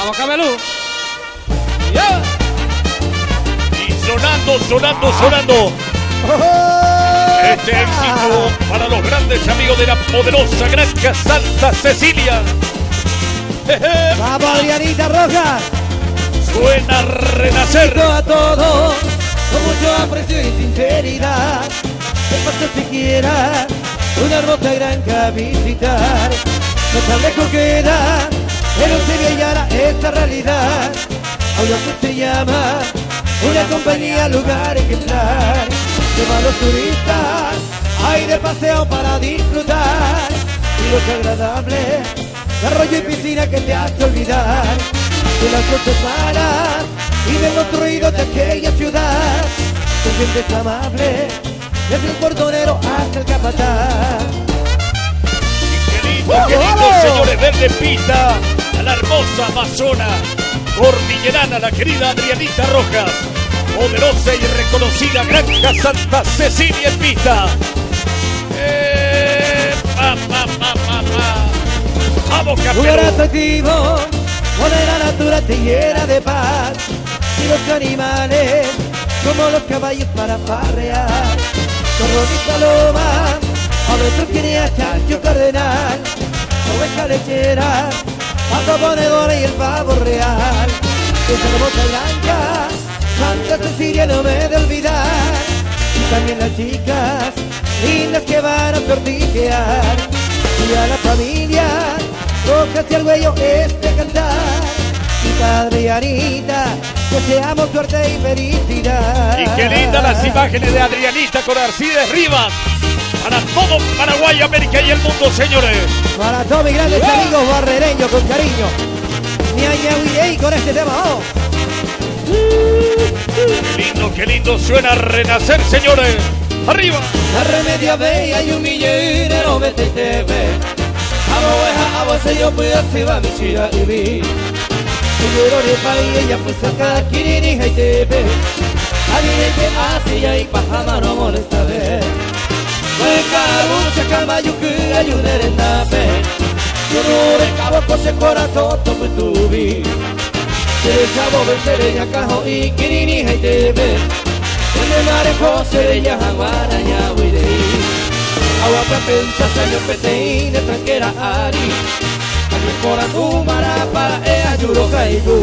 Vamos, Camelú. Yeah. Y sonando. Este éxito para los grandes amigos de la poderosa Granja Santa Cecilia. Vamos, Adrianita Rojas. Suena a renacer. A todos, con mucho aprecio y sinceridad. Que pase siquiera una hermosa granja a visitar. No tan lejos queda, pero se ve ya esta realidad. Ahora que se llama una compañía, lugar ejemplar. Lleva a los turistas, hay de paseo para disfrutar. Y lo que agradable, de arroyo y piscina que te hace olvidar de las cosas malas y de los ruidos de aquella ciudad. Con gente amable, desde el portonero hasta el capataz. Qué lindo, señores, verde pista a la hermosa amazona cordillerana, la querida Adrianita Rojas. Poderosa y reconocida Granja Santa Cecilia en pista. Vamos, Lugar campeón. atractivo, donde la naturaleza te llena de paz. Y los animales, como los caballos para farrear. Zorro y paloma, a nuestro quería chancho cardenal. Oveja lechera, pato ponedora y el pavo real. Esa hermosa granja Santa Cecilia no me he de olvidar. Y también las chicas lindas que van a tortillear. Y a la familia, Rojas y al güello este cantar. Y padre y Anita, que seamos suerte y felicidad. Y qué lindas las imágenes de Adrianita con Arcides Rivas. Para todo Paraguay, América y el mundo, señores. Para todos mis grandes amigos barrereños, con cariño. Y con este tema, oh. Qué lindo suena a renacer, señores. Arriba. La remedia bella y un millinero me te ve. A vos se yo puedo hacer a mi chira y vi. Seguro de país ella pues saca kirini y te ve. A mí que hace ya y pajama no molesta ver. Mucha calma yo que ayude en la fe. Yo no de cabo coche corazón tomo tu vi. Se chavo vencer ya cajo y kirini y te ve. En mare José ya jaguara ya huiré. Agua para pensar yo peteí de tranquera ari. Aquí por tu marapa ayudo caigo.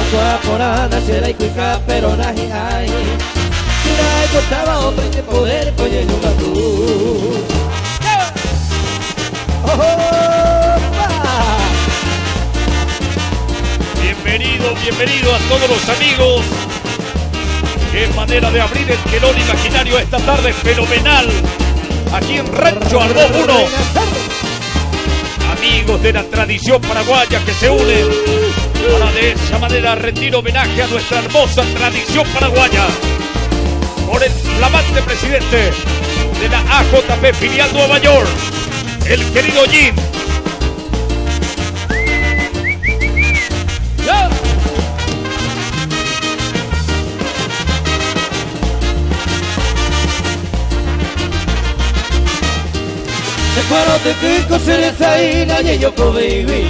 Agua por ana será y cuica pero nahi ay. Mira costaba hombre de poder coye nunca tú. Bienvenido a todos los amigos. Qué manera de abrir el telón imaginario esta tarde fenomenal. Aquí en Rancho Arbó 1. Amigos de la tradición paraguaya que se unen para de esa manera rendir homenaje a nuestra hermosa tradición paraguaya. Por el flamante presidente de la AJP filial Nueva York, el querido Jim. ¡Ya! Cuando te pico se les ahí la yo con baby.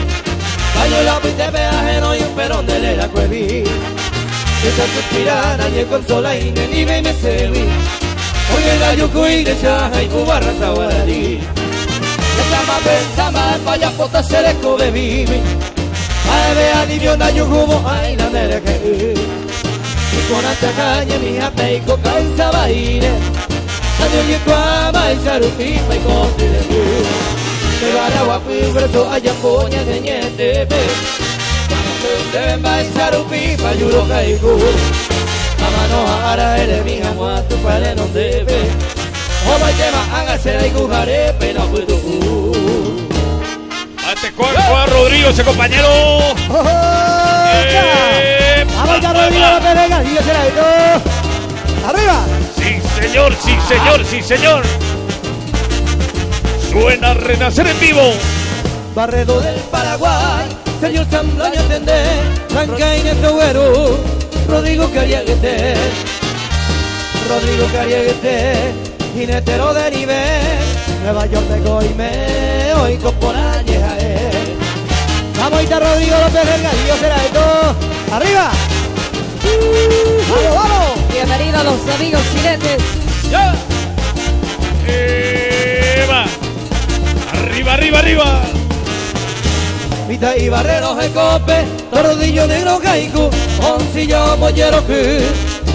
Baño la pinte peaje no y un perón de la cuevi. Esa suspirana y con sola y ni me me serví. Oye la yuco y de chaja y cubarra saguarí. Esa más pensama vaya pota se le come vivi. Ay ve alivio na yugo ay la nere que. Y con esta caña mi jate y coca y sabaire. Adio y cuama y charupipa y conti de tu. Te va la guapi verso allá coña de ñete ve. Te va y charupipa yuro caigo. Amano ahora eres mi amo a tu padre no debe. Oba y tema hágase la igujaré pero puedo. A este cuerpo a Rodrigo, ese compañero. Vamos ya Rodrigo, no te vengas, Dios será de todo. ¡Arriba! Sí, señor. Suena a renacer en vivo. Barredo del Paraguay, señor Samblaño Tendé, Blanca Inés Togüero, Rodrigo Carriaguete, jinetero de nivel, Nueva York de Goime, hoy con por Jaén. Vamos a ir a Rodrigo López Vergara. ¡Arriba! ¡Vamos, vamos! Bienvenidos los amigos jinetes. ¡Ya! ¡Va! ¡Arriba, arriba, arriba! Mita y barreros de cope, tordillo negro caico, oncillo mollero que,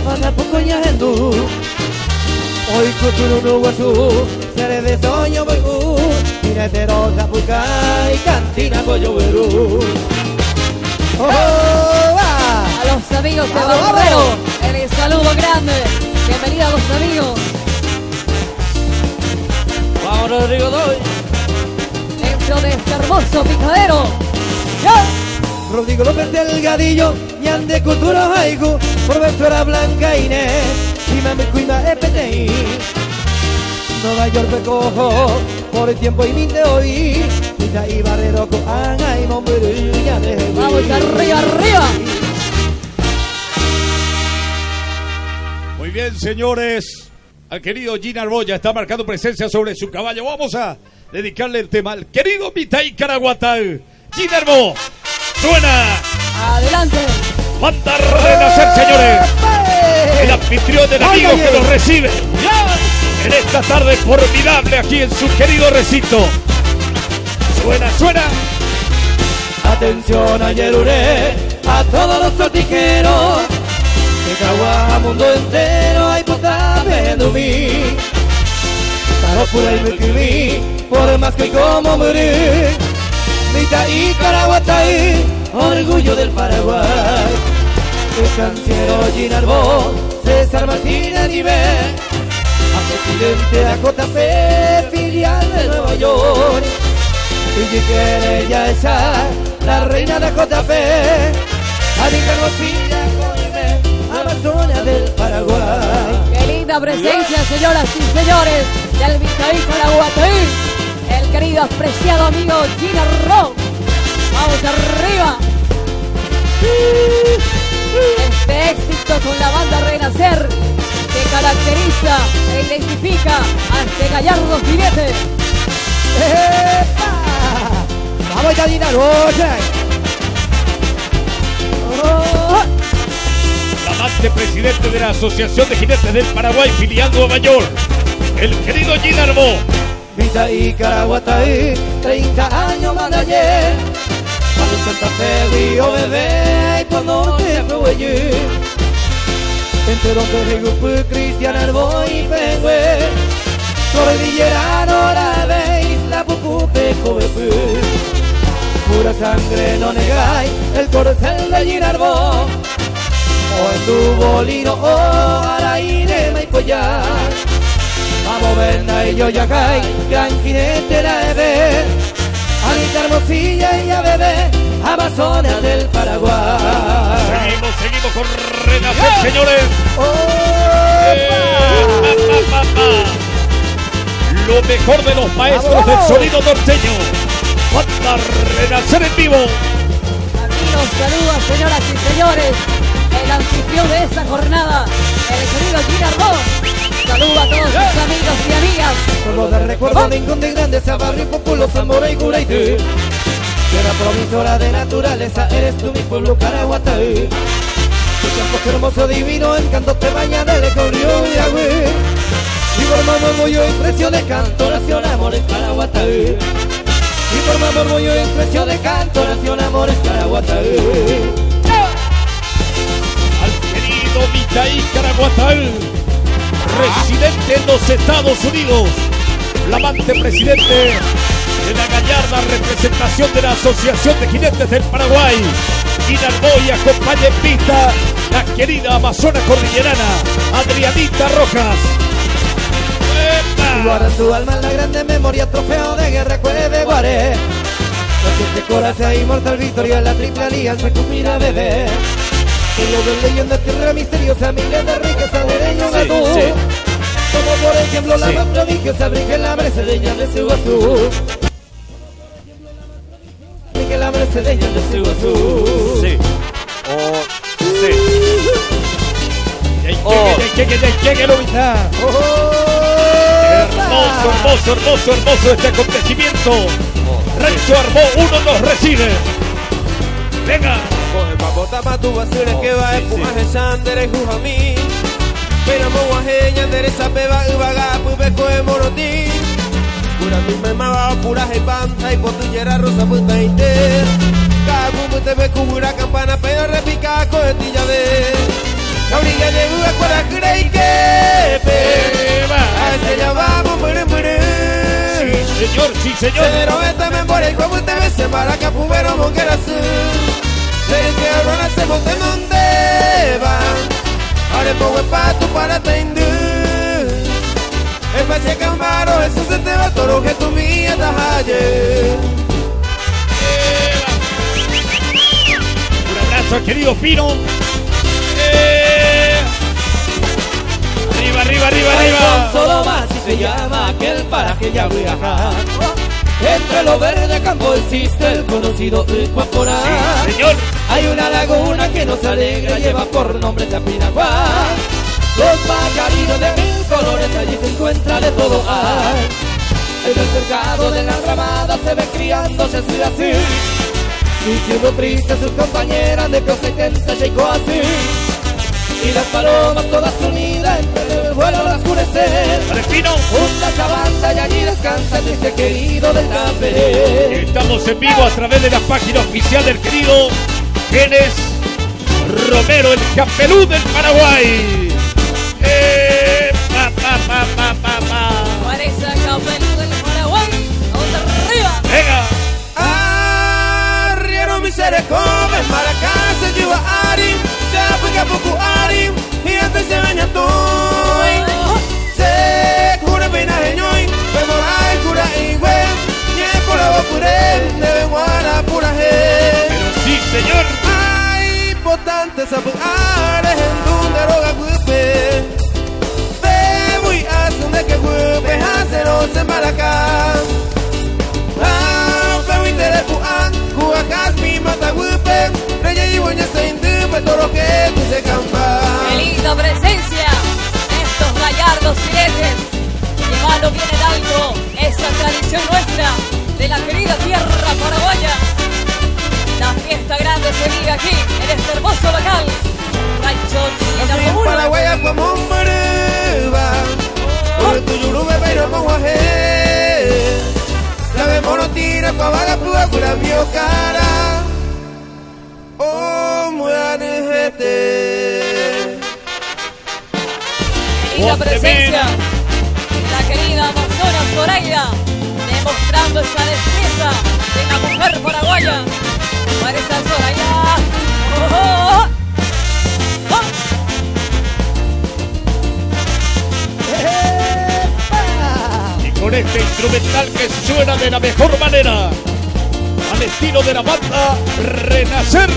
para poco ya hindú. Hoy kuturu no guasú, seré de soño boiú, tinetero zapuca y cantina pollo verú. ¡Oh, va! A los amigos de ¡Vamos, Barbero, vamos! el saludo grande. Bienvenidos los amigos. ¡Vamos, Rodrigo Doy! Dentro de este hermoso picadero. ¡Ya! Rodrigo López Delgadillo, ñan de cultura haiku, profesora Blanca Inés, y mami cuima EPTI. Nueva York me cojo, por el tiempo y mi te oí, Mita y barrero con Ana y Momberuña de Vamos arriba, arriba. Muy bien, señores. Al querido Gina Arboya está marcando presencia sobre su caballo. Vamos a dedicarle el tema al querido Mitay Caraguatay. Gina Arbo, suena. Adelante. Manda a renacer, señores. El anfitrión del amigo Oye. que nos recibe en esta tarde formidable aquí en su querido recinto. Suena, suena. Atención a Yeruré, a todos los tortiqueros, que Caguaja mundo entero hay puta viendo mí. Para pura y me por más que como morir. Mita y Caraguatay, orgullo del Paraguay. El canciero Ginarbó, César Martínez Nivel, a presidente de JP, filial de Nueva York. Y si quiere ya echar la reina de JP, Anita Rosilla, Colme, Amazonia del Paraguay. Qué linda presencia, señoras y señores, del Mitay Caraguatay. El querido apreciado amigo Gina Ro. Vamos arriba. Este éxito con la banda Renacer que caracteriza e identifica a este gallardo jinete. ¡Epa! ¡Vamos a Gina Rosa! Oh, El amante presidente de la Asociación de Jinetes del Paraguay, filial Nueva York, el querido Gina Arbo. Mita y Caraguatay, 30 años más de ayer. Cuando en Santa Fe vio bebé y por noche me voy allí. Entre donde Rigo, Cristian Arbo y Pengüe, cordillera no la veis, la pupupe cobepu. Pura sangre no negáis, el corcel de Ginarbó. O en tu bolino o a la ire me apoyar. Vamos Berna y yo ya cae, gran jinete la bebé. Anita Hermosilla y a bebé, Amazonas del Paraguay. Seguimos con Renacer, señores. Lo mejor de los maestros del sonido norteño. Manda a Renacer en vivo. aquí los saluda, señoras y señores, el anfitrión de esta jornada, el querido Gina Ro. Saluda a todos sus amigos y amigas. Solo de recuerdo ningún de grande, Sabarri, Populo, Zamora y Curaití. Que la provisora de naturaleza eres tú, mi pueblo Caraguatay. Tu campo es hermoso, divino, encanto te baña del ecorio y agüe. Y formamos orgullo y precio de canto, nación, amores, Caraguatay. Y formamos orgullo y precio de canto, nación, amores, Caraguatay. Al querido Mitay Caraguatay, residente en los Estados Unidos, flamante presidente de la gallarda representación de la Asociación de Jinetes del Paraguay. Gina Arboy acompaña en pista la querida amazona cordillerana Adrianita Rojas. ¡Epa! Guarda en tu alma la grande memoria, trofeo de guerra, cueve de Guaré. Reciente coraza inmortal, victoria, la triple alianza, cumplirá bebé. Sello de leyenda, tierra misteriosa, miles de riqueza, derecho de tú. Como por ejemplo la más prodigiosa, Virgen la Mercedeña de Siguazú. Virgen la Mercedeña de Siguazú. Sí. Llegue, Lobita. Hermoso este acontecimiento. Rancho Arbó 1 nos recibe. Venga. Moje papota pa' tu basura que va empujar sandere jujami. Pero moaje endereza peba ubaga pubeco de moroti. Pura misma mava pura jepanta y potillera rosa puta inte. Cagu te ve cubura campana pero repica cohetilla de. La orilla de buga cuara crey que pe. A este ya vamos mure. Sí, señor, sí, señor. Pero vete me por el como te ves se maraca pubero monguera su. Desde que ahora se monte donde va. Ahora pongo el pato para tender. El pase camaro, eso se te va todo lo que tu mía ayer. Un abrazo, querido Pino. Arriba. Solo más si se llama aquel paraje ya voy a bajar. Entre lo verde campo existe el conocido Ecuaporal. Sí, señor. Hay una laguna que nos alegra, lleva por nombre Chapinaguá. Los pajaritos de mil colores allí se encuentra de todo hay. En el cercado de la ramada se ve criándose así. Y siendo triste sus compañeras de que 70 llegó así. Y las palomas todas unidas entre el vuelo al oscurecer. Pino. Una chabanza y allí descansa el triste querido del Taperé. Estamos en vivo a través de la página oficial del querido Genes Romero, el Capelú del Paraguay. Parece Capelú del Paraguay. Vamos arriba. Venga. Arriero mi seres jóvenes, Maracá se lleva Arim. Se aplica poco Arim y antes se baña todo. Se cura pena de ñoy, memora el cura y güey. Y el cura va por él, debe guardar pura gente. Pero sí, señor. Hay importantes apuares en donde roga güey. Bebo y hace un de que güey, haceros en Maracá. Pero interés puan, cuacas mi mata güey. Reyes y buenas se indupe todo lo que tú se campa. Qué linda presencia de estos gallardos jinetes. Llevando bien en alto esa tradición nuestra de la querida tierra paraguaya. La fiesta grande se vive aquí en este hermoso local. Rancho China Comuna. Paraguaya como un maruba. Por tu yurube pero como ajé. La vemos no tira pa' vaga pura cura mi cara. Oh, muerte. Querida presencia de la querida Amazona Zoraida, demostrando esa destreza de la mujer paraguaya. Para esa Zoraida. Oh. Y con este instrumental que suena de la mejor manera, al estilo de la banda Renacer.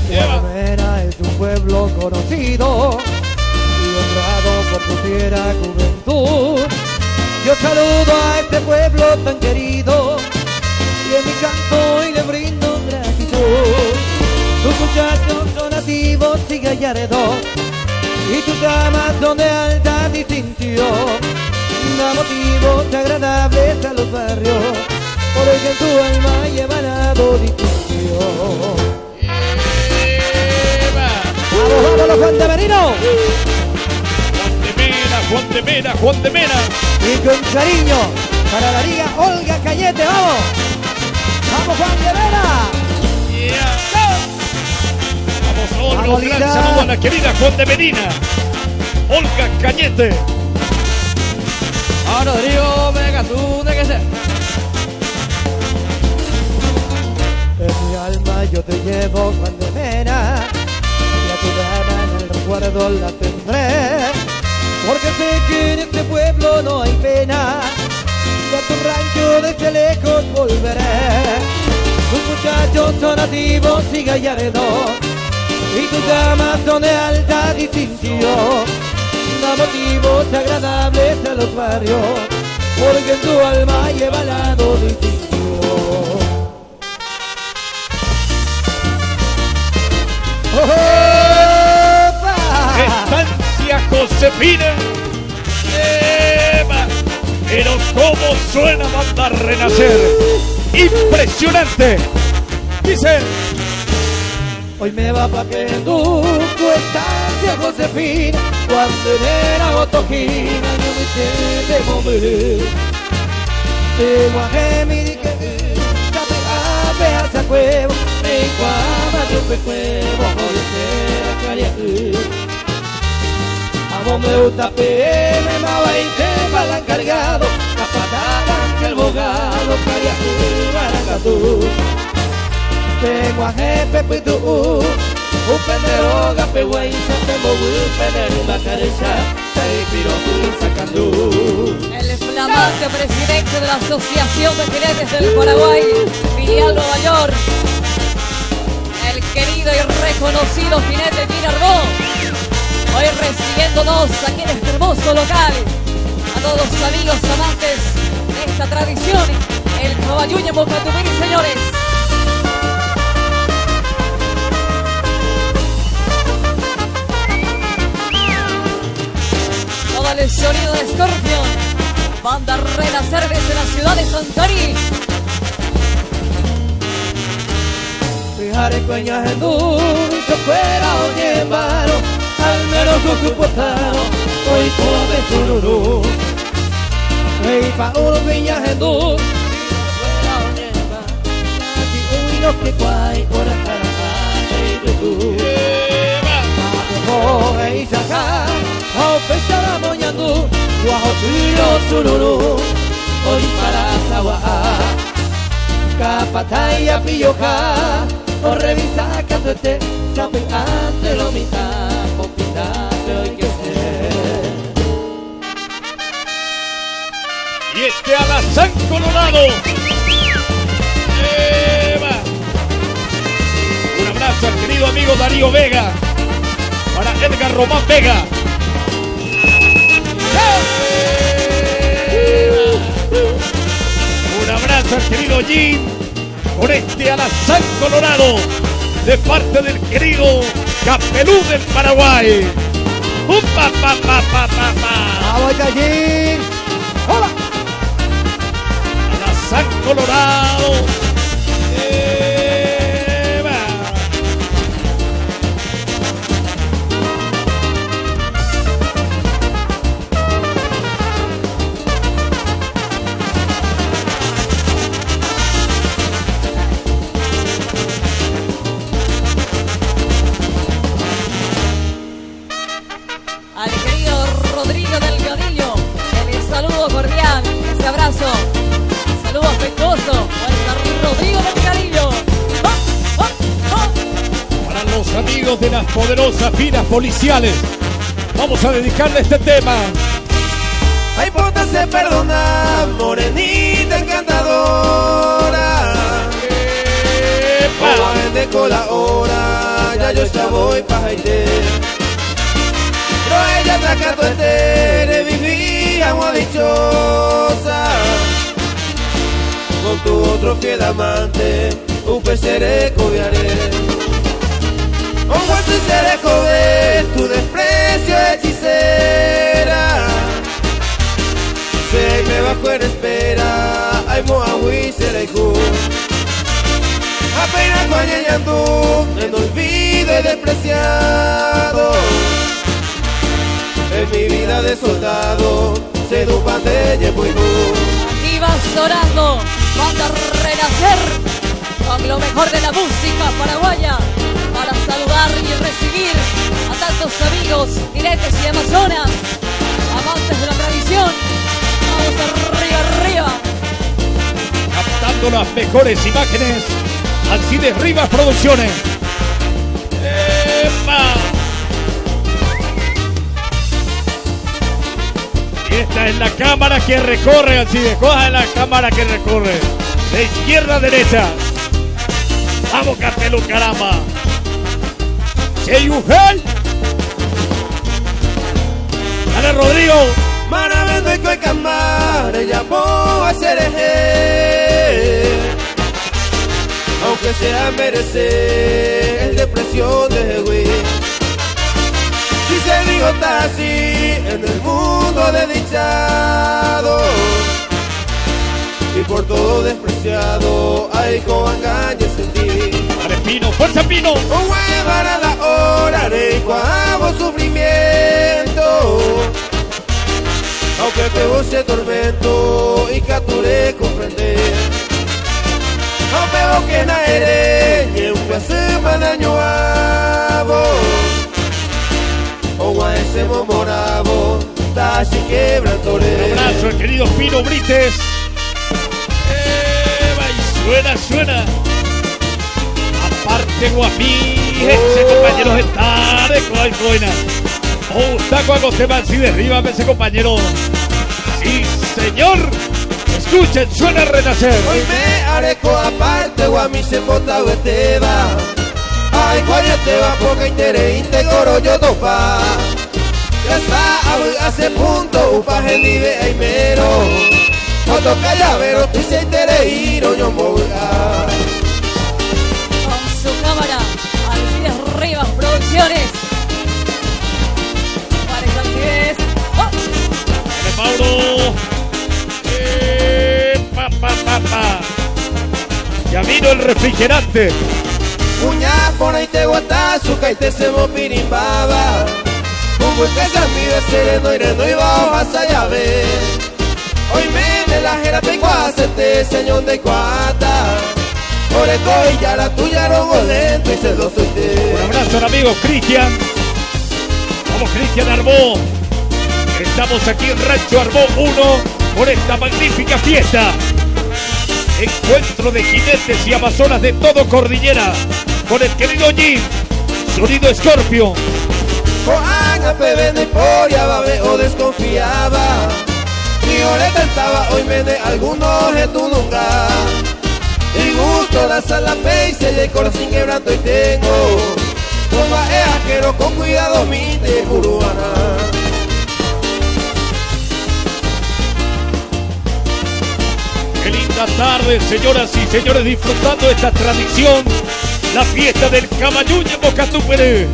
Guaramera es un pueblo conocido y honrado por tu fiera juventud. Yo saludo a este pueblo tan querido y en mi canto y le brindo gratitud. Tus muchachos son nativos y gallardos y tus damas son de alta distinción. Da motivos agradables a los barrios porque en tu alma lleva la distinción. ¡Vamos, Juan de Merino! Juan de Mena. Y con cariño para la liga Olga Cañete, ¡vamos! ¡Vamos, Juan de Mena! Vamos, un gran saludo a la querida Juan de Medina. Olga Cañete. Ah, Rodrigo, venga, tú de que ser. En mi alma yo te llevo, Juan de Mena, y a tu dama en el recuerdo la tendré, porque sé que en este pueblo no hay pena, y a tu rancho desde lejos volveré. Tus muchachos son nativos y gallardos, y tus damas son de alta distinción. Da motivos agradables a los barrios, porque en tu alma lleva lado distinción. Estancia Josefina. Pero cómo suena banda Renacer. Impresionante. Dice. Hoy me va pa' que en tu estancia Josefina, cuando era Otojina, yo me siente mover. Te guajé mi dique, sabe a pedazo cuevo, me guama de un pecuevo, joder, caria. A vos me gusta PM, me 20 palan cargado, la patada que el bogado, caria, baracatú. Tengo a jefe pitu, un pendejo gape guay, tengo un pendejo bacarecha, se piro sacando. El flamante presidente de la Asociación de Jinetes del Paraguay, filial Nueva York. El querido y reconocido jinete Guinardó, hoy recibiéndonos aquí en este hermoso local. A todos los amigos amantes de esta tradición, el Caballuña Mocatumiri, señores. El sonido de Scorpion, banda Renacer desde la ciudad de Santarí. Fijaré coñas en dulce fuera o llevaro, al menos su portaro, hoy come sururu. Hey, pa' unos viñas en dulce fuera o llevaro, aquí uy no que guay por acá, hey, tú. Hey, saca, oh, pesada moñando, guajo tuyo sururu, hoy para Sawa, capataya pilloja, o revisa que tú estés, sabe ante lo mitad, compitarte hoy que ser. Y este alazán colorado. ¡Eva! Un abrazo al querido amigo Darío Vega. Para Edgar Román Vega. Un abrazo al querido Jim por este alazán colorado de parte del querido Capelú del Paraguay. ¡Upa, pa, pa, pa, pa, pa! ¡Vamos, Jim! ¡Hola! Alazán colorado. Al querido Rodrigo Delgadillo, el saludo cordial, ese abrazo, saludo afectuoso para Rodrigo Delgadillo. ¡Oh, oh, oh! Para los amigos de las poderosas filas policiales, vamos a dedicarle este tema. Ay, póntase perdona, morenita encantadora. Como de cola hora, ya yo ya voy pa' Haití. Pero ella saca tu estere, vivíamos dichosa. Con tu otro fiel amante, un peceré cobiaré. Un hueso y seré cober, tu desprecio hechicera. Se me bajo en espera, ay moahui seré cu. Apenas guañeñando, en olvido y despreciado. En mi vida de soldado, se dupante llevo y Aquí va sonando, banda Renacer, con lo mejor de la música paraguaya, para saludar y recibir a tantos amigos, jinetes y amazonas, amantes de la tradición. Vamos arriba, arriba. Captando las mejores imágenes, Alcides Rivas Producciones. ¡Epa! Y esta es la cámara que recorre, Alcides. Coja la cámara que recorre. De izquierda a derecha. Vamos, Capelú, caramba. Cheyujel. Dale, Rodrigo. Maravendo y coicamar, ella puedo hacer aunque sea merecer el depresión de Jehui. Si se dijo así en el mundo desdichado, y por por todo despreciado, ay, con engaño sentí. Dale, Pino, fuerza, Pino. Para la hora de cuavo sufrimiento, aunque te goce tormento y capture comprender. No veo que na ereñe un semana añoavo, o a ese momoravo, tashi quebrantore. Un abrazo al querido Pino Brites. Suena. Aparte Guamí, ese compañero está de coina. Oh, taco a Gosteman, si derriba ese compañero. Sí, señor. Escuchen, suena Renacer. Hoy me areco aparte, Guamí se bota hueteba. Ay, guaya te va porque interés te coro yo topa. Ya está, hace punto, upaje vive aimero. Cuando callavero, tú se interés y no yo moverá. Con su cámara, Alcides Rivas Producciones. Juárez Alcides. ¡Oh! Dale, Mauro. Ya vino el refrigerante. Uña, pona y te guata, azúcar y te se mopirimbaba. Un buen que camino es sereno y bajo hasta llave. Hoy me de la jera pecuase te señor de cuata. Oreco y ya la tuya robo lento y se lo solté. Un abrazo al amigo Cristian. Vamos, Cristian Arbó. Estamos aquí en Rancho Arbó 1 por esta magnífica fiesta. Encuentro de jinetes y amazonas de todo Cordillera. Con el querido Jim, sonido Scorpio. Coaña, pebene, poria, babe o desconfiaba. Mi oreta estaba, hoy me de algunos de tu nunca. Y gusto la sala peise y el corazón quebranto y tengo. Toma ajero con cuidado mi te urbana. Qué linda tarde, señoras y señores, disfrutando esta tradición. La fiesta del Camayuña en Bocatúpere.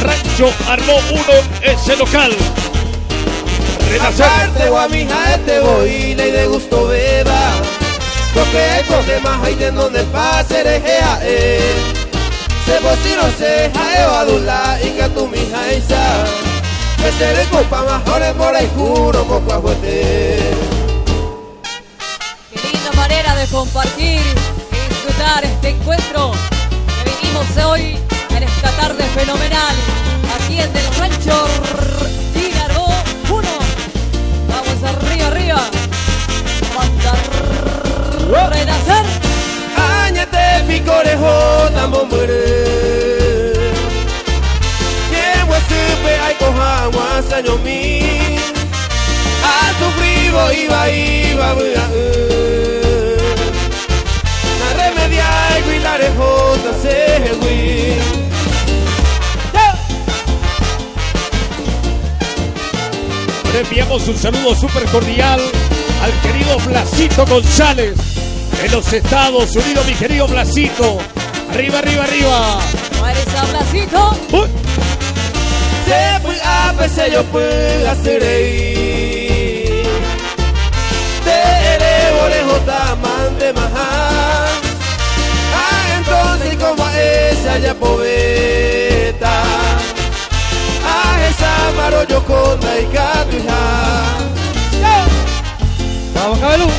Rancho Arbó 1 es el local. Renacer. Aparte, guamija, este voy y de gusto beba. Porque hay problemas ahí de donde pase rejea, Se bocino se jaeo adula y que tu mija esa. Que se le copa mejores por ahí juro poco aguante. Qué linda manera de compartir y disfrutar este encuentro que vinimos hoy en esta tarde fenomenal aquí en el Rancho Arbó 1. Vamos arriba. Banda Renacer. Añate picorejo tambo muere. Llevo supe ay cojagua saño mi. A sufrido iba. Na remedia y guilarejo se güey. Le enviamos un saludo súper cordial al querido Blasito González en los Estados Unidos, mi querido Blasito. Arriba. Juárez a Blasito. Uy. Se fue a pesar yo puedo hacer ahí. Te elevo lejos taman de majar. Entonces como a esa ya poeta. Esa maro yo con Naika tu hija. Vamos, Cabelú.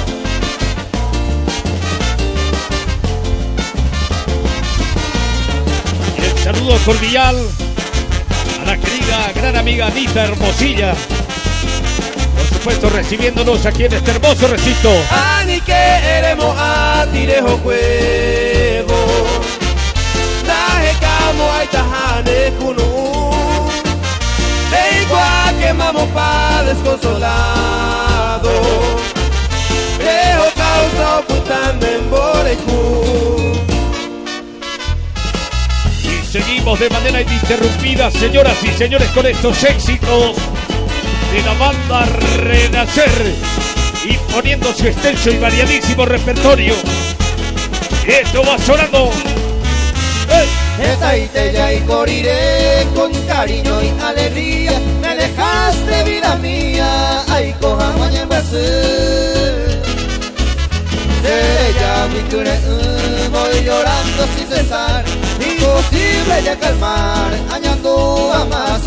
Y el saludo cordial a la querida gran amiga Anita Hermosilla. Por supuesto, recibiéndonos aquí en este hermoso recinto. Ani queremos a tirejo huevo. Daje camo ay tajane kunu. De igual quemamos pa desconsolado. Dejo causa ocultando en Borecú. Y seguimos de manera ininterrumpida, señoras y señores, con estos éxitos de la banda Renacer y poniendo su extenso y variadísimo repertorio. Y esto va sonando. Esta ya y moriré con cariño y alegría. Me dejaste vida mía, ay coja mañana. ella voy llorando sin cesar, imposible ya calmar, añando a más.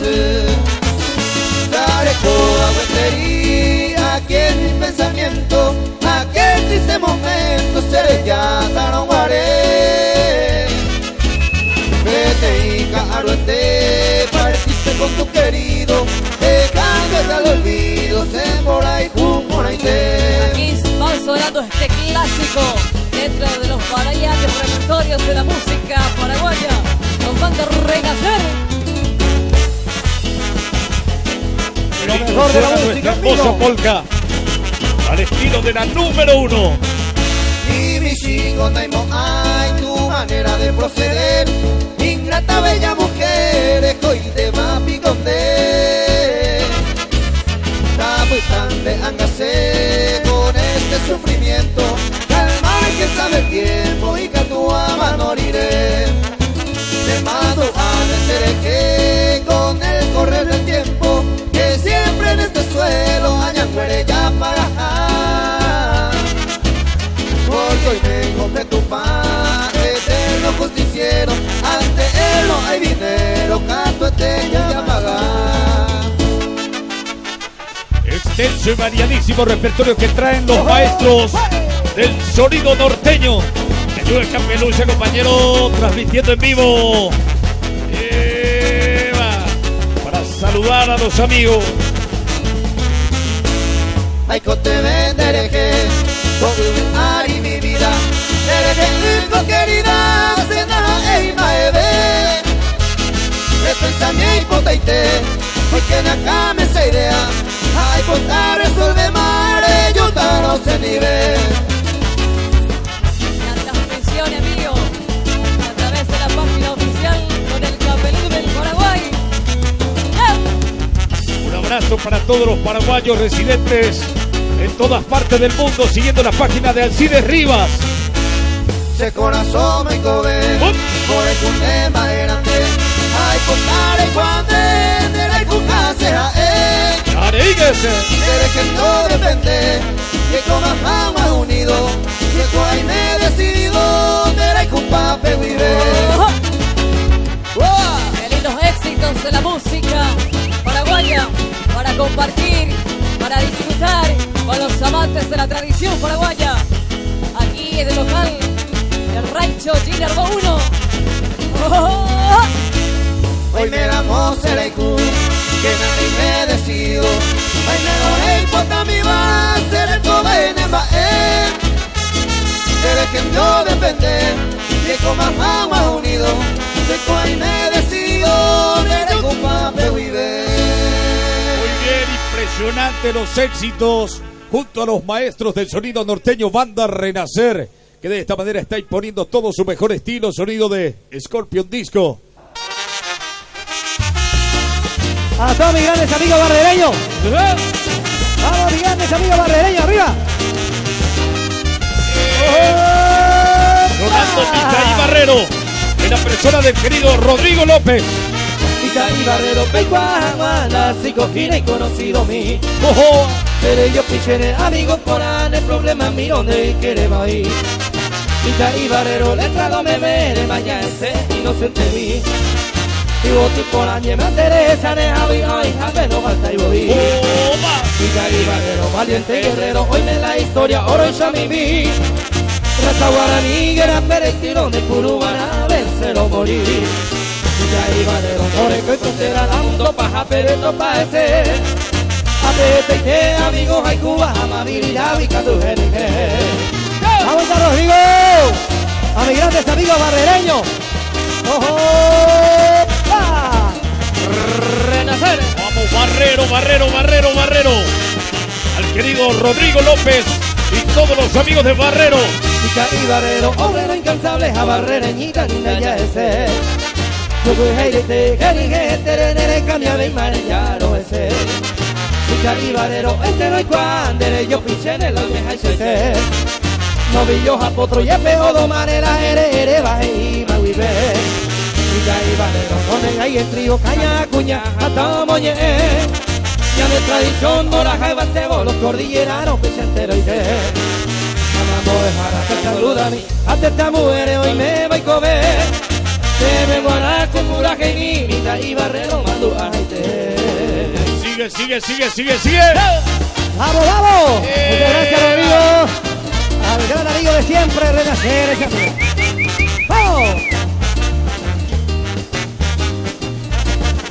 Daré toda vueltería aquí en mi pensamiento, aquel triste momento seré ya tan guaré. Vete hija, arruente, partiste con tu querido, dejando al olvido, se mora y te. Aquí va sonando este clásico dentro de los variantes repertorios de la música paraguaya. Nos van a renacer. Lo mejor de la música, hermosa polka, al estilo de la número 1. Y mi chico Naimo, ay, tu manera de proceder, ingrata bella mujer, hoy te va a piconde. Está muy grande, hángase con este sufrimiento, calma que sabe el tiempo y que a tu ama moriré. Te mando a vencer que con el correr del tiempo, que siempre en este suelo allá muere ya para. Porque hoy vengo de tu padre, eterno justiciero, ante él no hay dinero, canto este ya pagar. Extenso y variadísimo repertorio que traen los maestros del sonido norteño. Que ayuda el Campeluche, compañero, transmitiendo en vivo. Para saludar a los amigos. Ay, te venderé que y mi vida, dereke querida, cena e imaebe. Repensame y potaite, hoy que acá me esa idea. Ay, contar resuelve mare, yo no se nivel. La transmisión en vivo a través de la página oficial con el Capelú del Paraguay. Un abrazo para todos los paraguayos residentes en todas partes del mundo, siguiendo la página de Alcides Rivas. Se corazón me cobe, por el cunema grande. Ay, contar cuando de la cuca será ¡Aríguese! Desde que no depende, que con las mamas unido, que hoy me he decidido, de la cupa vive. Qué lindos éxitos de la música paraguaya para compartir, para disfrutar con los amantes de la tradición paraguaya. Aquí en el local del Rancho Ginerbo 1. Hoy me damos el IQ, que nadie me decido. Hoy me doy cuenta mi va a ser el joven en Baé. Desde que yo depende, que con más mamas unido, de que hoy me decido, de la cupa vive. Muy bien, impresionante los éxitos junto a los maestros del sonido norteño, Banda Renacer, que de esta manera está imponiendo todo su mejor estilo, sonido de Scorpion Disco. A todos mis grandes amigos barrereños. Vamos, mis grandes amigos barrereños, arriba. Rolando Micaí Barrero, en la persona del querido Rodrigo López. Micaí Barrero, Pecuajuana, si cogina y conocido mi. ¡Ojo! Pero yo pichene, amigos por el problema mi donde queremos ir. Micaí Barrero, le trago me mere, vaya ese inocente mí. Y vos tú por año me interesa, ne javi, ay, jame, no falta y voy. Micaí Barrero, valiente guerrero, hoy me la historia, oro y shamimi. Raza guaraní, guerra perestino, de Curubana, vencer o morir. Micaí Barrero, Oreco y frontera, la mundo paja, pero pa' ese. Apete y te, amigos, hay Cuba, amabili, yavica, tu jerije. Vamos a Rodrigo, a mis grandes amigos barrereños. ¡Ojo! ¡Ah! Renacer. Vamos, Barrero, Barrero, Barrero, Barrero. Al querido Rodrigo López y todos los amigos de Barrero. Micaí Barrero, obrero incansable, a barrereñita, linda ya ese. Yo voy a irte, jerije, terenere, cambiame y marellaro ese. Micaí Barrero, no hay cuandere, yo pichene, la vieja y se. Novillos a potro y espejo de manera ere baje y me vive. Micaí Barrero, con el el trío, caña, cuña, hasta moñe. Ya de tradición, moraja y bantebo, los cordilleranos, pichentero y te. dejarás que saludame, hasta esta mujer hoy me voy a comer. Te me guardas con muraje y imita y barrero mando a gente. Sigue. ¡Vamos, vamos! Muchas gracias, Rodrigo. Al gran amigo de siempre, Renacer. ¡Vamos!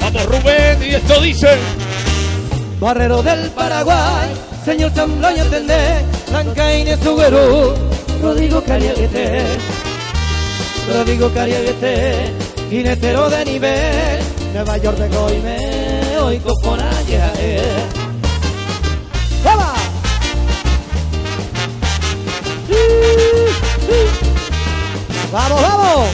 Vamos, Rubén, y esto dice. Barrero del Paraguay, señor Sambloño Tendé, Blanca Inés Suguerú, Rodrigo Cariaguete, jinetero de nivel, Nueva York de Coime, hoy con ayer. ¡Vamos! ¡Vamos, vamos!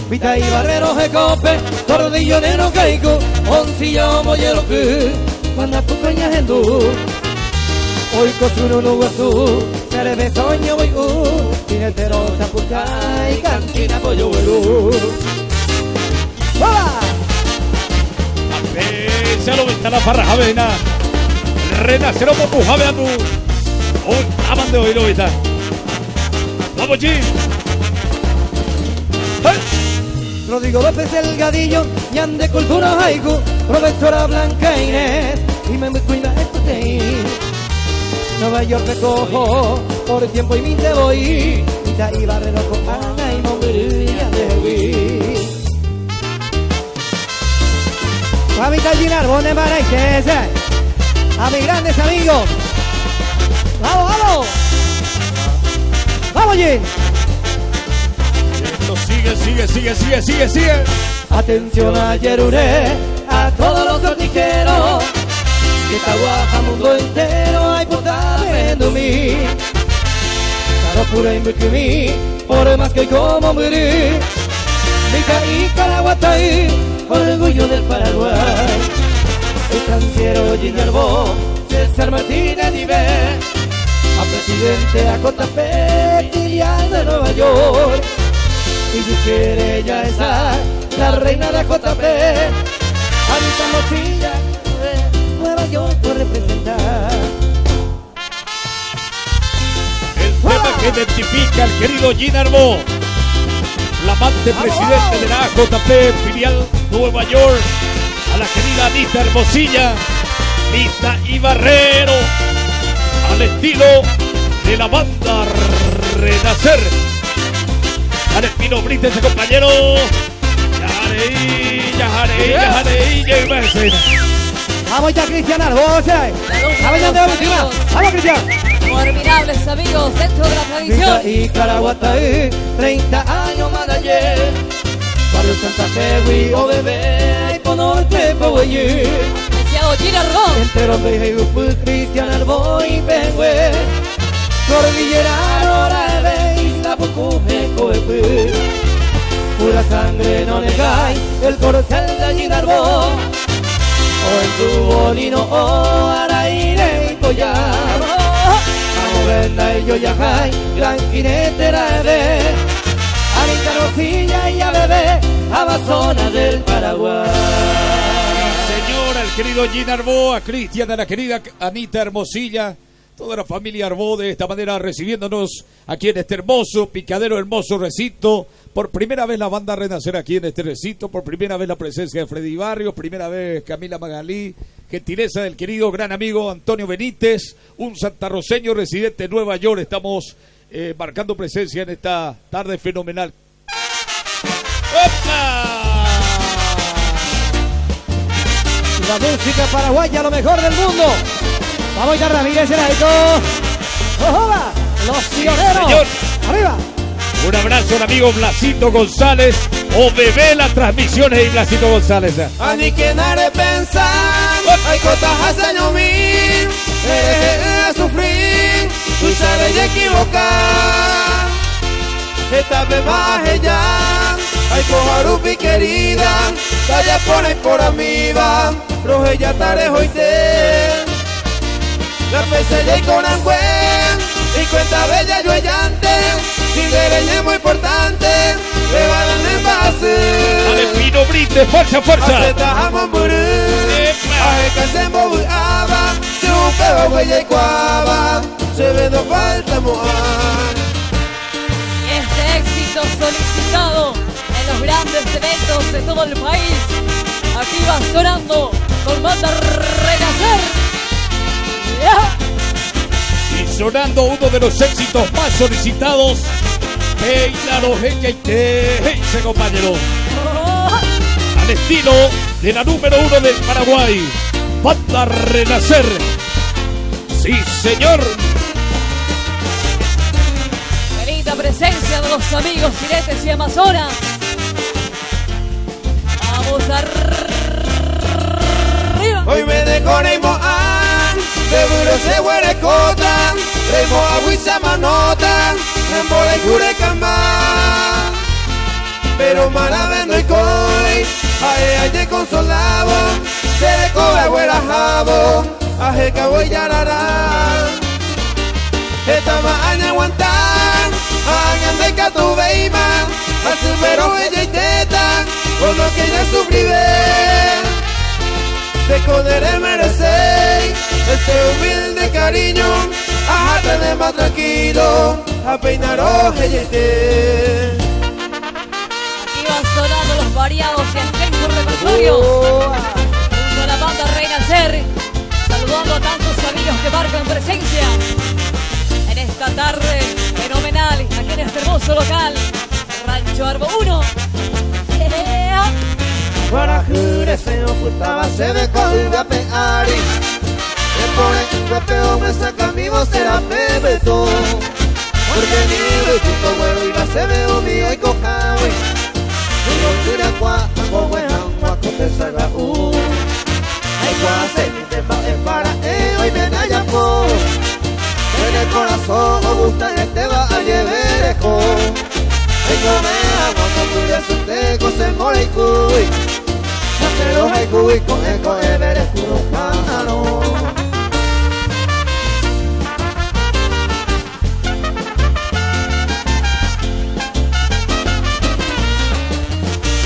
Vita y barrero de cope, tordillo nero caico, oncillo mollero que, cuando acompaña hendú. Hoy cosuro no guasú, cervezoño voy jinetero zapucay, cantina pollo huelú. ¡Vamos! Se lo vista la farra javena. Renacer o popu javeatu. Hoy aman de oír ahorita. Vamos, G. Rodrigo López Delgadillo, Ñan de Cultura Haiku, profesora Blanca Inés, y me cuida esto de Nueva York te cojo, por tiempo y mi te voy, y barrero con Ana y Monguería de Huí. Mamita Ginar, ¿dónde van a ir? A mis grandes amigos. ¡Vamos, vamos! ¡Vamos, Gin! Esto sigue. Atención a Yeruré, a todos los sortijeros, que esta guaja mundo entero hay puta vendo mí. Caro pura y mí, por más que hoy como morir. Mica y Caraguatay, orgullo del Paraguay. El canciero Ginerbo, César Martínez Nivel, a presidente a Cotapé, filial de Nueva York. Y si quiere ella es la reina de JP, Anita Mosilla, Nueva York por representar. El tema que identifica al querido Ginarbo, flamante presidente de la AJP, filial Nueva York, a la querida Anita Hermosilla, Lista y Barrero, al estilo de la banda Renacer. Al Espino Brito, ese compañero. Vamos ya, Cristian Arbós. Vamos, Cristian. Formidables amigos dentro de la tradición. Y Caraguatay, 30 años más de ayer. Barrio Santa Fe, o bebé, y por norte, Powey. Deseado Ginarbo. Entero de grupo Cristian Arbós y Pengüe. Cordillera, Nora, Isla, Pucuje, Coepe. Pura sangre no negáis, el corcel de Ginarbo. O en tu bolino, o Araire y Collado. Amo Brenda y yo yajay, gran jinetera de Anita Rosilla y a bebé, Amazona del Paraguay. Señora, el querido Ginarbo, a Cristian, a la querida Anita Hermosilla, toda la familia Arbó de esta manera recibiéndonos aquí en este hermoso picadero, hermoso recinto. Por primera vez la banda Renacer aquí en este recinto, por primera vez la presencia de Freddy Barrios, primera vez Camila Magalí, gentileza del querido gran amigo Antonio Benítez, un santarroceño residente en Nueva York. Estamos marcando presencia en esta tarde fenomenal. ¡Opa! La música paraguaya, lo mejor del mundo. Vamos ya, Ramírez, el Aico. ¡Ojola! Los pioneros. Señor. ¡Arriba! Un abrazo al amigo Blasito González, o bebé las transmisiones y Blasito González. Ani que nare pensar, hay cosas hace no mil, sufrir, tú sabes de equivocar. Esta vez más ella, hay cojarupi querida, talla pone por amiga, roje ya tarejo y te. La pese y con angüen, y cuenta bella yo llante, sin derecha es muy importante, le van a envase. Al Espino Brite, fuerza. Aceptamos morir, va huella y cuava, se ve no falta mojar. Y este éxito solicitado en los grandes eventos de todo el país, aquí va sonando con Banda Renacer. Y sonando uno de los éxitos más solicitados, Peínalo, ella y te, ese compañero. Al estilo de la número 1 del Paraguay, Banda Renacer. Sí, señor. Querida presencia de los amigos jinetes y amazonas. Vamos arriba. Hoy me decoremos seguro se huele cota, remo agua y samanota, embole cure cama. Pero marabe no hay coi, aye consolado, se le cobra huela jabo, aje cabo y yarará. Esta maña aguantar, hagan de catu beima, hace pero ella y teta, con lo que ya sufrí te poder merecer este humilde cariño, a tener más tranquilo, a peinar ella y te. Aquí van sonando los variados y extensos repertorios junto a la Banda Renacer, saludando a tantos amigos que marcan presencia en esta tarde fenomenal aquí en este hermoso local, Rancho Arbo 1. Para jure se ocultaba se me colga peari, me pone un guapeo me saca mi voz será pebeto, porque mi besito bueno iba se me humillo y cojawe, y no tira cua como es agua con te salga ay cua se me te va es para hoy me da ya po, en el corazón o gusta que te va a llevar eco, ay come agua con tu ya su teco se mole y cuy. Pero hay cuy con eco de ver escuro cámaro.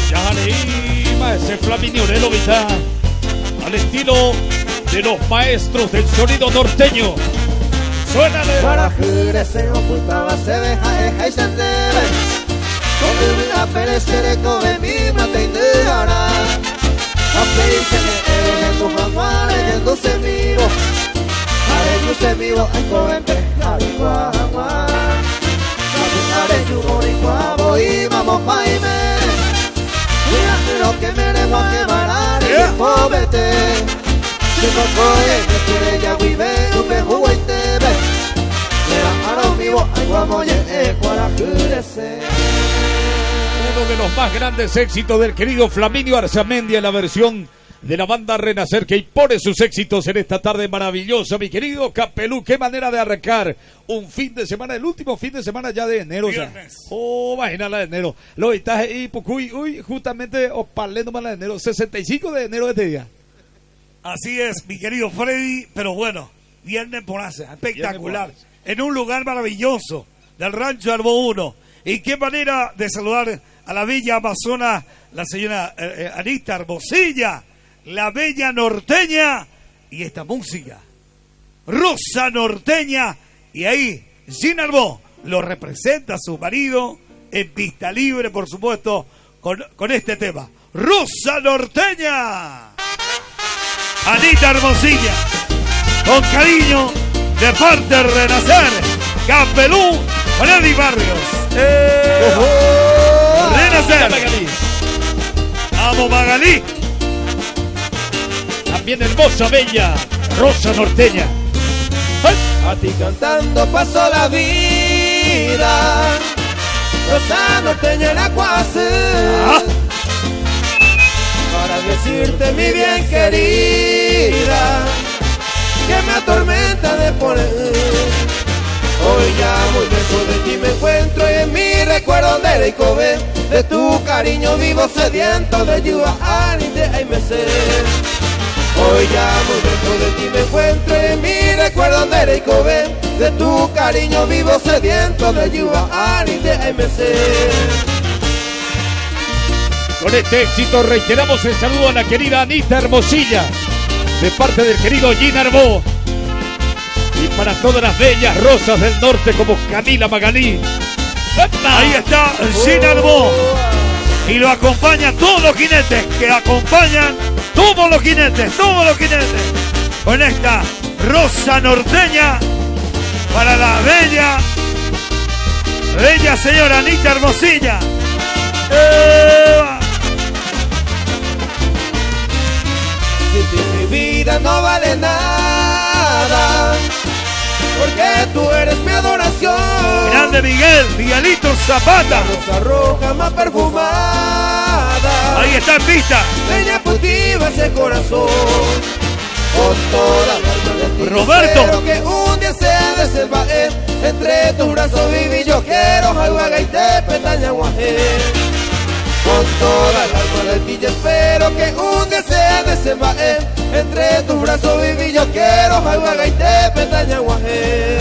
Ya leíma ese flaminionero vita, al estilo de los maestros del sonido norteño. Suénale. Para jure se ocultaba se deja eja y se debe, con una perecer eco de mi mate y de hará. Aperíse me en tu mamá en tu semiro, are tu semiro en coempe harigua agua. Are tu boricua voy vamos paime. Mira lo que me debo que marar y pobete. Si no coye que quiere ya vive un bejugo y te ve. Mira ahora vivo agua moye para curese. Uno de los más grandes éxitos del querido Flaminio Arzamendia en la versión de la Banda Renacer, que impone sus éxitos en esta tarde maravillosa, mi querido Capelú. Qué manera de arrancar un fin de semana, el último fin de semana ya de enero. Viernes. Oh, imagínala de enero. Lo vitaje y pucuy, uy, justamente opalendo más la de enero, 65 de enero de este día. Así es, mi querido Freddy, pero bueno, viernes por hace, espectacular, en un lugar maravilloso del Rancho Arbo 1. Y qué manera de saludar a la bella amazona, la señora Anita Hermosilla, la bella norteña, y esta música, Rosa Norteña, y ahí Gina Arbó lo representa a su marido en pista libre, por supuesto, con este tema, Rosa Norteña. Anita Hermosilla, con cariño, de parte de Renacer, Capelú, Freddy Barrios. Renacer. Amo Magalí. También hermosa, bella, Rosa Norteña. A ti cantando pasó la vida, Rosa Norteña la cuase. Para decirte mi bien querida, que me atormenta de poner. Hoy ya muy lejos de ti me encuentro y en mi recuerdo de Leicobe, de tu cariño vivo sediento de Yuba y de Aimese. Hoy ya muy lejos de ti me encuentro y en mi recuerdo de Leicobe, de tu cariño vivo sediento de Yuba y de Aimese. Con este éxito reiteramos el saludo a la querida Anita Hermosilla, de parte del querido Gina Arbó. para todas las bellas rosas del norte como Camila Magalí. ¡Epa! Ahí está Gina Arbó. Y lo acompañan todos los jinetes, que acompañan todos los jinetes, con esta rosa norteña para la bella señora Anita Hermosilla. Mi vida no vale nada, porque tú eres mi adoración. Grande Miguelito Zapata. Rosa roja más perfumada. Ahí está en pista. Leña putiva ese corazón. Con toda la alma de ti. Roberto. Espero que un día sea de selva entre tus brazos viví. Yo quiero Jaiwaga y te petaña guajé. Con toda el alma de ti yo espero que un día sea de selva entre tus brazos viví. Yo quiero Jaiwaga y te petaña guajé.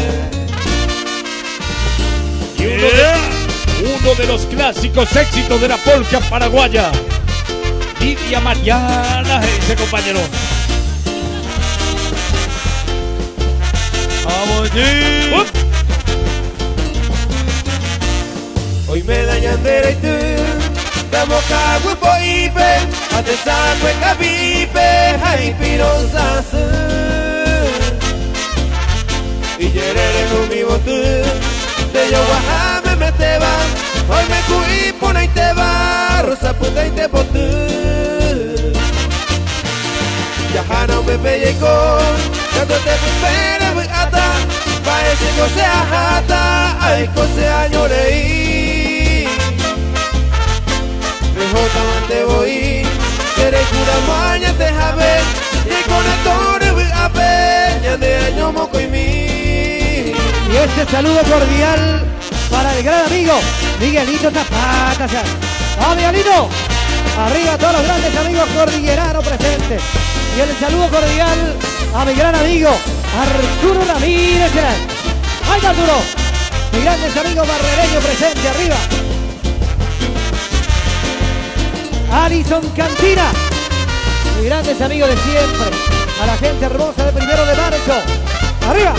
Y uno de los clásicos éxitos de la polca paraguaya. Lidia Mariana, ese compañero. Vamos allí. Hoy me da ñandera y tú damos cago y poipe a te saco en capipe ay pirosas y yerere no mi botu de yo guajame me te va hoy me cuí pona y te va rosa puta y te botu yajana un bebé y con cuando te espera voy ata pa ese cose ajata ay cose año leí te voy, quieres cura maña te jabe y con el toro voy a peña de año moco y mi. Y este saludo cordial para el gran amigo Miguelito Zapata. ¡Vamos, Miguelito! Arriba todos los grandes amigos cordilleranos presentes. Y el saludo cordial a mi gran amigo Arturo Ramírez. ¡Ay, Arturo! Mi grandes amigos barrereños presentes, arriba. Alison Cantina, mis grandes amigos de siempre, a la gente hermosa de 1 de marzo, arriba.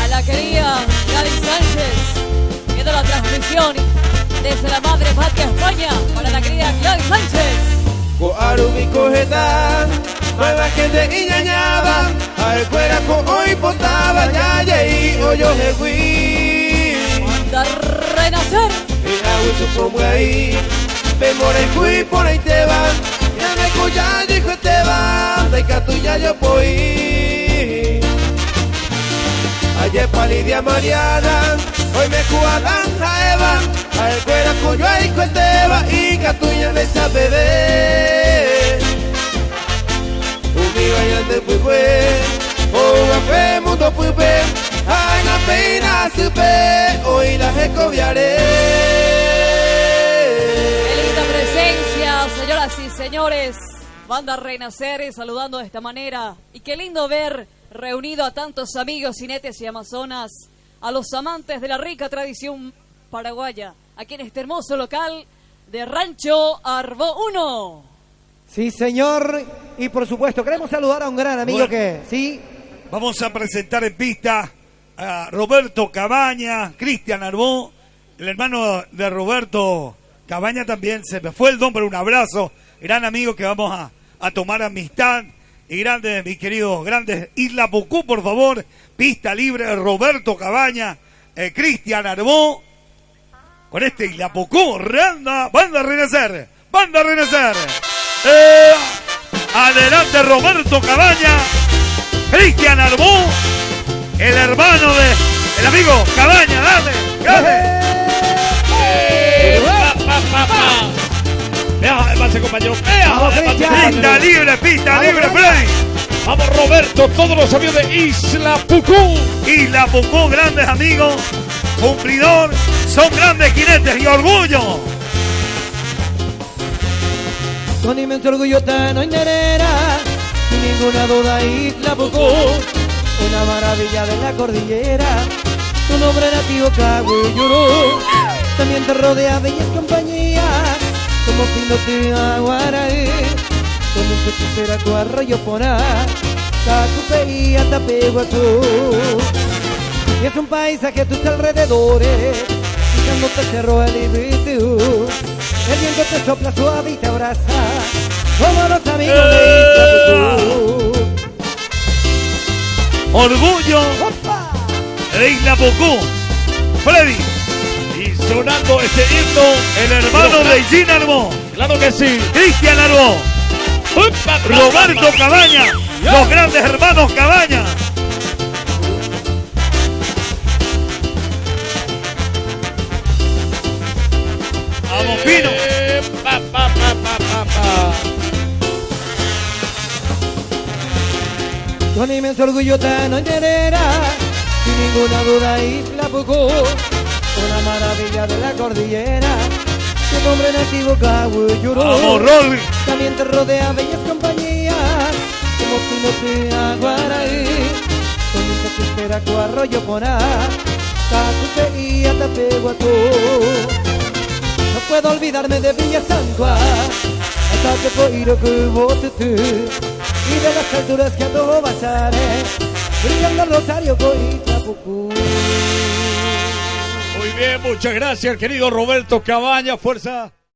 A la querida Gladys Sánchez, viendo la transmisión desde la madre patria España, para la querida Gladys Sánchez. Coarubi cojeta, nueva gente y ñañaba, al cuera con hoy potaba, ya y hoyo jehui. Manda renacer. Y agua su como ahí, me more y por ahí te van, ya me cuya dijo te van, de que tuya yo voy. Ayer pa' Lidia Mariana, hoy me cuadan jaeva, al cuera cuyo ahí cuenteba y que tuya me sabe de. Umi vayante pues fue, oh café mundo pues ve, ay la pena supe, hoy la recobiaré. Señoras y señores, banda Renacer saludando de esta manera. Y qué lindo ver reunido a tantos amigos jinetes y amazonas, a los amantes de la rica tradición paraguaya, aquí en este hermoso local de Rancho Arbó 1. Sí, señor. Y por supuesto, queremos saludar a un gran amigo que, sí. Vamos a presentar en pista a Roberto Cabaña, Cristian Arbó, el hermano de Roberto Cabaña también, se me fue el nombre, un abrazo, gran amigo que vamos a tomar amistad, y grande, mi querido, grande Isla Pucú, por favor, pista libre, Roberto Cabaña, Cristian Arbó, con este Isla Pucú, banda Renacer, adelante Roberto Cabaña, Cristian Arbó, el hermano de, el amigo Cabaña, dale. Vea, avance, compañero. Pista libre, Freddy. Vamos, Roberto, todos los amigos de Isla Pucú. Isla Pucú, grandes amigos, cumplidor, son grandes jinetes y orgullo. Con inmenso orgullo tan hoñerera, sin ninguna duda Isla Pucú, una maravilla de la cordillera, tu nombre nativo Caguillurú, también te rodea bellas compañías, como Pino Guaraí, con un pechera tu arroyo porá, Tacupe y Atapehuazú. Y es un paisaje a tus alrededores, pisando te cerró el Ibitú. El viento te sopla suave y te abraza, como los amigos de Isla Pucú. Orgullo ¡Opa! de Isla Pucú. Freddy, Y sonando este himno, el hermano de Gina Arbó, claro que sí. Cristian Arbó, Roberto Cabaña, los grandes hermanos Cabaña. Vamos, Pino. Pa, pa, pa, pa, pa, pa. Con inmenso orgullo tan enterera, sin ninguna duda Isla Pucú, una maravilla de la cordillera. Tu nombre nativo Cahuillurú, Vamos, Rolly. también te rodea bellas compañías, como Pinote Aguaraí, con un espera cu arroyo Poná, Tacupe y Atapehuazú. No puedo olvidarme de Villa Santua, hasta que Poiro Cubotutú, y de las alturas que a todo basaré, brillando el Rosario con Isla Pucú. Muy bien, muchas gracias, querido Roberto Cabaña. Fuerza.